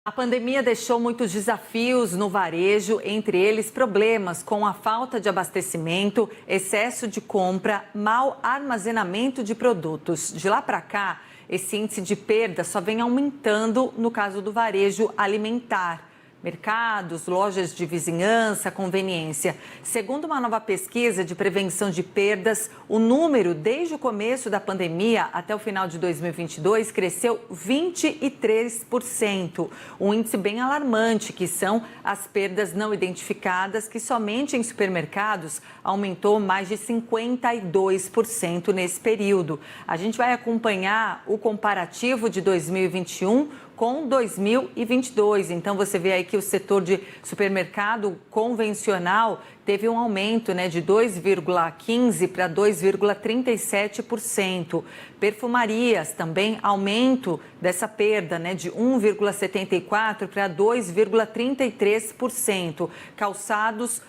A pandemia deixou muitos desafios no varejo, entre eles problemas com a falta de abastecimento, excesso de compra, mau armazenamento de produtos. De lá para cá, esse índice de perda só vem aumentando no caso do varejo alimentar. Mercados, lojas de vizinhança, conveniência. Segundo uma nova pesquisa de prevenção de perdas, o número desde o começo da pandemia até o final de 2022 cresceu 23%. Um índice bem alarmante, que são as perdas não identificadas, que somente em supermercados aumentou mais de 52% nesse período. A gente vai acompanhar o comparativo de 2021 com 2022. Então, você vê aí que o setor de supermercado convencional teve um aumento de 2,15% para 2,37%. Perfumarias também aumento dessa perda de 1,74% para 2,33%. Calçados,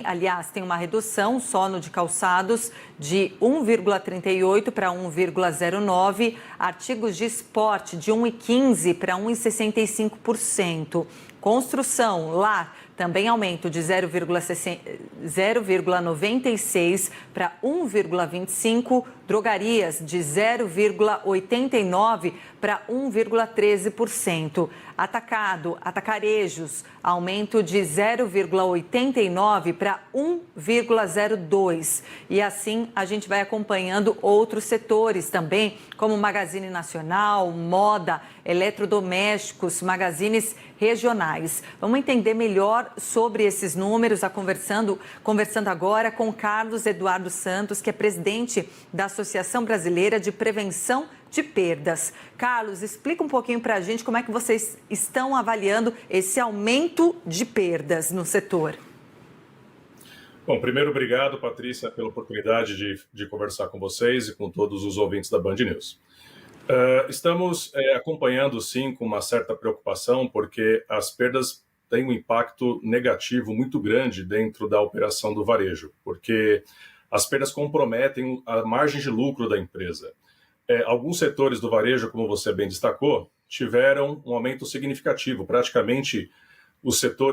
aliás, tem uma redução só no de calçados de 1,38% para 1,09%. Artigos de esporte de 1,15% para 1,65%. Construção, lar, também aumento de 0,96% para 1,25%. Drogarias de 0,89% para 1,13%. Atacarejos, aumento de 0,89% para 1,02%. E assim a gente vai acompanhando outros setores também, como Magazine Nacional, moda, eletrodomésticos, magazines regionais. Vamos entender melhor sobre esses números, conversando agora com Carlos Eduardo Santos, que é presidente da Associação Brasileira de Prevenção de Perdas. Carlos, explica um pouquinho para a gente como é que vocês estão avaliando esse aumento de perdas no setor. Bom, primeiro, obrigado, Patrícia, pela oportunidade de conversar com vocês e com todos os ouvintes da Band News. Estamos acompanhando, sim, com uma certa preocupação, porque as perdas têm um impacto negativo muito grande dentro da operação do varejo, porque as perdas comprometem a margem de lucro da empresa. Alguns setores do varejo, como você bem destacou, tiveram um aumento significativo. Praticamente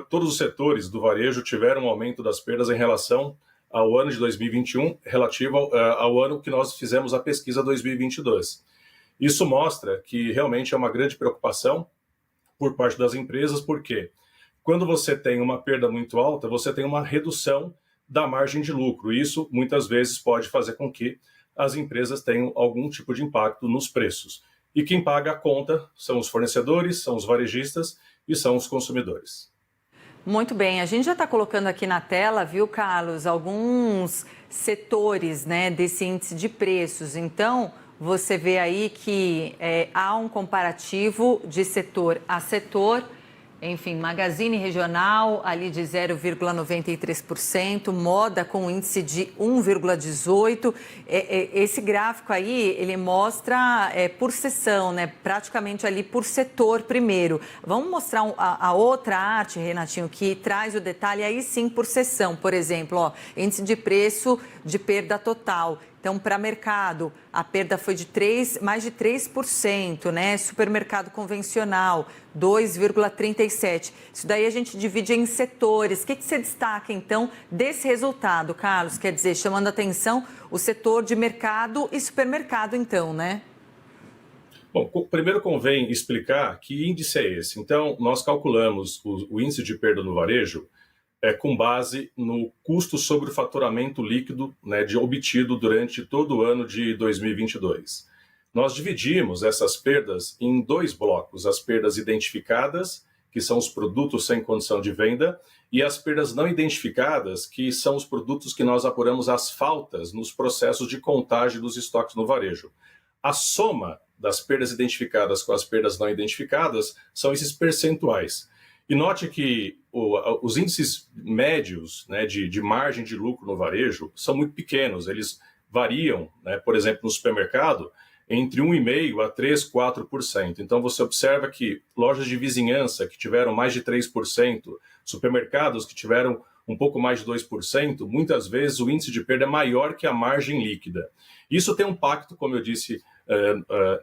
todos os setores do varejo tiveram um aumento das perdas em relação ao ano de 2021, relativo ao ano que nós fizemos a pesquisa 2022. Isso mostra que realmente é uma grande preocupação por parte das empresas, porque quando você tem uma perda muito alta, você tem uma redução da margem de lucro. Isso, muitas vezes, pode fazer com que as empresas tenham algum tipo de impacto nos preços. E quem paga a conta são os fornecedores, são os varejistas e são os consumidores. Muito bem, a gente já está colocando aqui na tela, viu, Carlos, alguns setores desse índice de preços. Então, você vê aí que há um comparativo de setor a setor. Enfim, Magazine Regional ali de 0,93%, moda com índice de 1,18%. Esse gráfico aí, ele mostra por seção, praticamente ali por setor primeiro. Vamos mostrar a outra arte, Renatinho, que traz o detalhe aí sim por seção. Por exemplo, índice de preço de perda total. Então, para mercado, a perda foi de mais de 3%, Supermercado convencional, 2,37%. Isso daí a gente divide em setores. O que você destaca, então, desse resultado, Carlos? Quer dizer, chamando a atenção o setor de mercado e supermercado, então, Bom, primeiro convém explicar que índice é esse. Então, nós calculamos o índice de perda no varejo com base no custo sobre o faturamento líquido obtido durante todo o ano de 2022. Nós dividimos essas perdas em dois blocos: as perdas identificadas, que são os produtos sem condição de venda, e as perdas não identificadas, que são os produtos que nós apuramos as faltas nos processos de contagem dos estoques no varejo. A soma das perdas identificadas com as perdas não identificadas são esses percentuais. E note que os índices médios de margem de lucro no varejo são muito pequenos. Eles variam, por exemplo, no supermercado, entre 1,5% a 3%, 4%. Então, você observa que lojas de vizinhança que tiveram mais de 3%, supermercados que tiveram um pouco mais de 2%, muitas vezes o índice de perda é maior que a margem líquida. Isso tem um impacto, como eu disse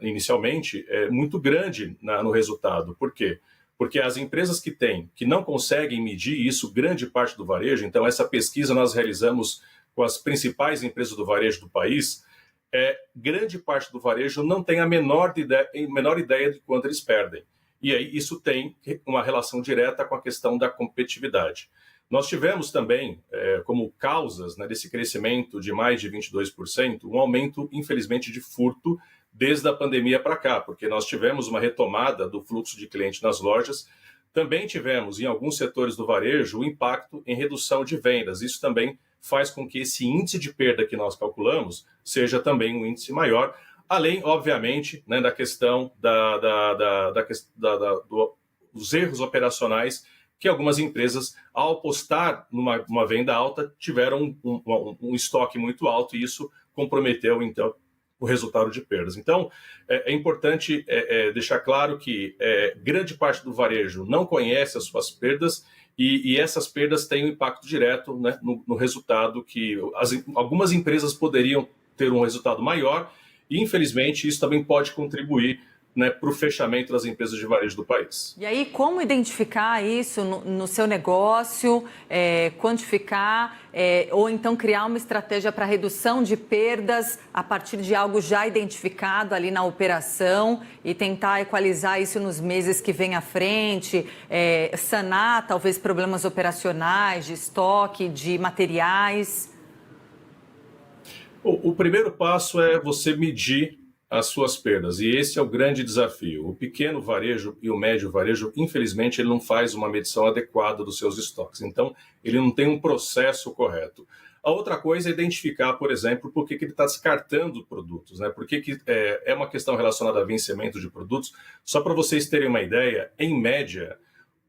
inicialmente, muito grande no resultado. Por quê? porque as empresas que não conseguem medir isso, grande parte do varejo, então essa pesquisa nós realizamos com as principais empresas do varejo do país, grande parte do varejo não tem a menor ideia de quanto eles perdem. E aí isso tem uma relação direta com a questão da competitividade. Nós tivemos também, como causas, né, desse crescimento de mais de 22%, um aumento, infelizmente, de furto desde a pandemia para cá, porque nós tivemos uma retomada do fluxo de clientes nas lojas. Também tivemos, em alguns setores do varejo, um impacto em redução de vendas. Isso também faz com que esse índice de perda que nós calculamos seja também um índice maior, além, obviamente, né, da questão dos erros operacionais que algumas empresas, ao apostar numa venda alta, tiveram um estoque muito alto e isso comprometeu, então, o resultado de perdas. Então, é importante deixar claro que grande parte do varejo não conhece as suas perdas e essas perdas têm um impacto direto, né, no resultado que algumas empresas poderiam ter um resultado maior e, infelizmente, isso também pode contribuir, né, para o fechamento das empresas de varejo do país. E aí, como identificar isso no seu negócio, quantificar, ou então criar uma estratégia para redução de perdas a partir de algo já identificado ali na operação e tentar equalizar isso nos meses que vem à frente, sanar talvez problemas operacionais, de estoque, de materiais? O primeiro passo é você medir as suas perdas, e esse é o grande desafio. O pequeno varejo e o médio varejo, infelizmente, ele não faz uma medição adequada dos seus estoques, então ele não tem um processo correto. A outra coisa é identificar, por exemplo, por que ele está descartando produtos, né? Por que é uma questão relacionada a vencimento de produtos. Só para vocês terem uma ideia, em média,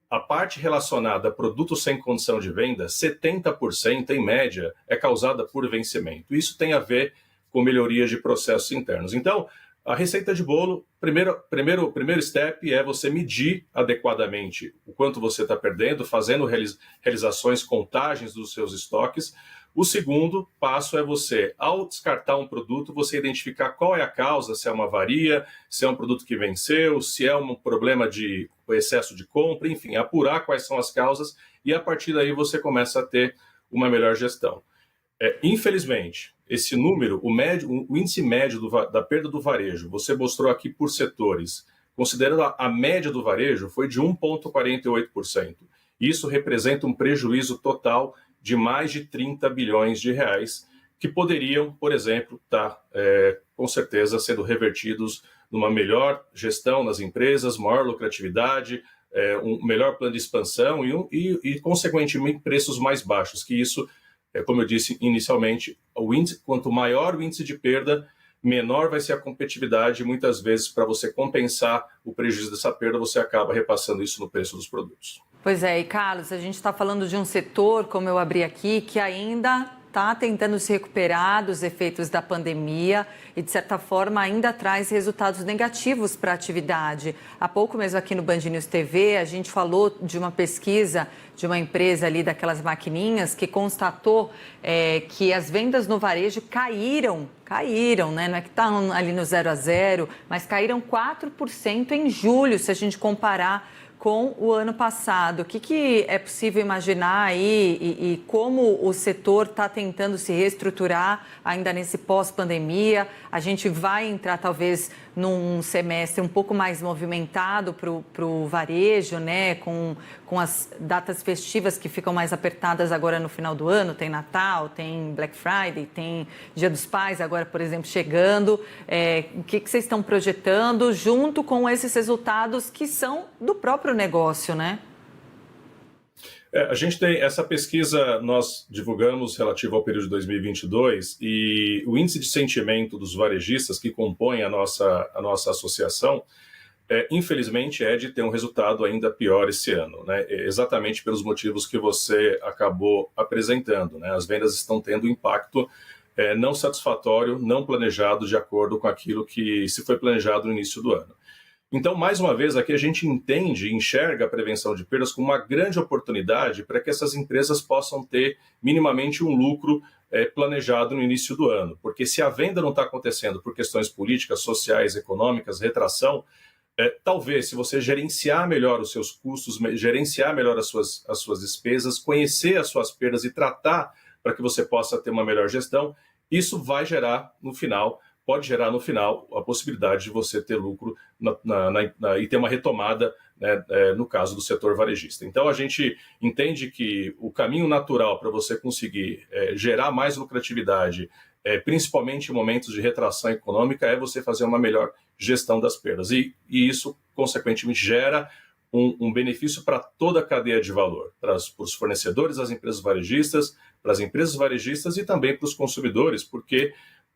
a parte relacionada a produtos sem condição de venda, 70% em média é causada por vencimento. Isso tem a ver com melhorias de processos internos. Então, a receita de bolo, primeiro step é você medir adequadamente o quanto você está perdendo, fazendo realizações, contagens dos seus estoques. O segundo passo é você, ao descartar um produto, você identificar qual é a causa, se é uma avaria, se é um produto que venceu, se é um problema de excesso de compra, enfim, apurar quais são as causas e a partir daí você começa a ter uma melhor gestão. Infelizmente, esse número, o índice médio da perda do varejo, você mostrou aqui por setores, considerando a média do varejo, foi de 1,48%. Isso representa um prejuízo total de mais de 30 bilhões de reais, que poderiam, por exemplo, estar, com certeza, sendo revertidos numa melhor gestão nas empresas, maior lucratividade, um melhor plano de expansão e consequentemente, preços mais baixos, que isso, como eu disse inicialmente, quanto maior o índice de perda, menor vai ser a competitividade e muitas vezes, para você compensar o prejuízo dessa perda, você acaba repassando isso no preço dos produtos. Pois é, e Carlos, a gente está falando de um setor, como eu abri aqui, que ainda está tentando se recuperar dos efeitos da pandemia e, de certa forma, ainda traz resultados negativos para a atividade. Há pouco mesmo aqui no Band News TV, a gente falou de uma pesquisa de uma empresa ali daquelas maquininhas que constatou que as vendas no varejo caíram, né? Não é que estão ali no 0 a 0, mas caíram 4% em julho, se a gente comparar com o ano passado. O que é possível imaginar aí e como o setor está tentando se reestruturar ainda nesse pós-pandemia? A gente vai entrar talvez num semestre um pouco mais movimentado para o varejo, né? Com as datas festivas que ficam mais apertadas agora no final do ano. Tem Natal, tem Black Friday, tem Dia dos Pais agora, por exemplo, chegando. O que vocês estão projetando junto com esses resultados que são do próprio negócio, né? A gente tem essa pesquisa, nós divulgamos relativa ao período de 2022 e o índice de sentimento dos varejistas que compõem a nossa associação, infelizmente, é de ter um resultado ainda pior esse ano, né? Exatamente pelos motivos que você acabou apresentando, né? As vendas estão tendo impacto não satisfatório, não planejado de acordo com aquilo que se foi planejado no início do ano. Então, mais uma vez, aqui a gente entende e enxerga a prevenção de perdas como uma grande oportunidade para que essas empresas possam ter minimamente um lucro planejado no início do ano. Porque se a venda não está acontecendo por questões políticas, sociais, econômicas, retração, Talvez, se você gerenciar melhor os seus custos, gerenciar melhor as suas despesas, conhecer as suas perdas e tratar para que você possa ter uma melhor gestão, isso vai gerar, no final, pode gerar no final a possibilidade de você ter lucro e ter uma retomada, né, no caso do setor varejista. Então, a gente entende que o caminho natural para você conseguir gerar mais lucratividade, principalmente em momentos de retração econômica, é você fazer uma melhor gestão das perdas. E isso, consequentemente, gera um benefício para toda a cadeia de valor, para os fornecedores das empresas varejistas, para as empresas varejistas e também para os consumidores, porque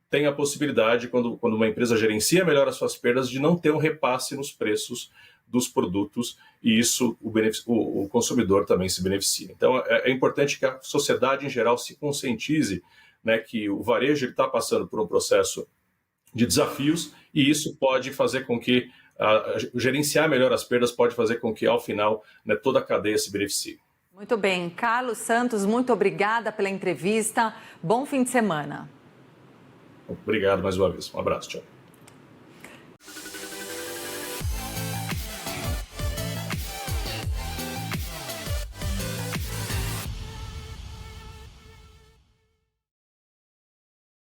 tem a possibilidade, quando uma empresa gerencia melhor as suas perdas, de não ter um repasse nos preços dos produtos, e isso o consumidor também se beneficia. Então, é importante que a sociedade em geral se conscientize, né, que o varejo está passando por um processo de desafios, e isso pode fazer com que gerenciar melhor as perdas pode fazer com que, ao final, né, toda a cadeia se beneficie. Muito bem. Carlos Santos, muito obrigada pela entrevista. Bom fim de semana. Obrigado mais uma vez. Um abraço. Tchau.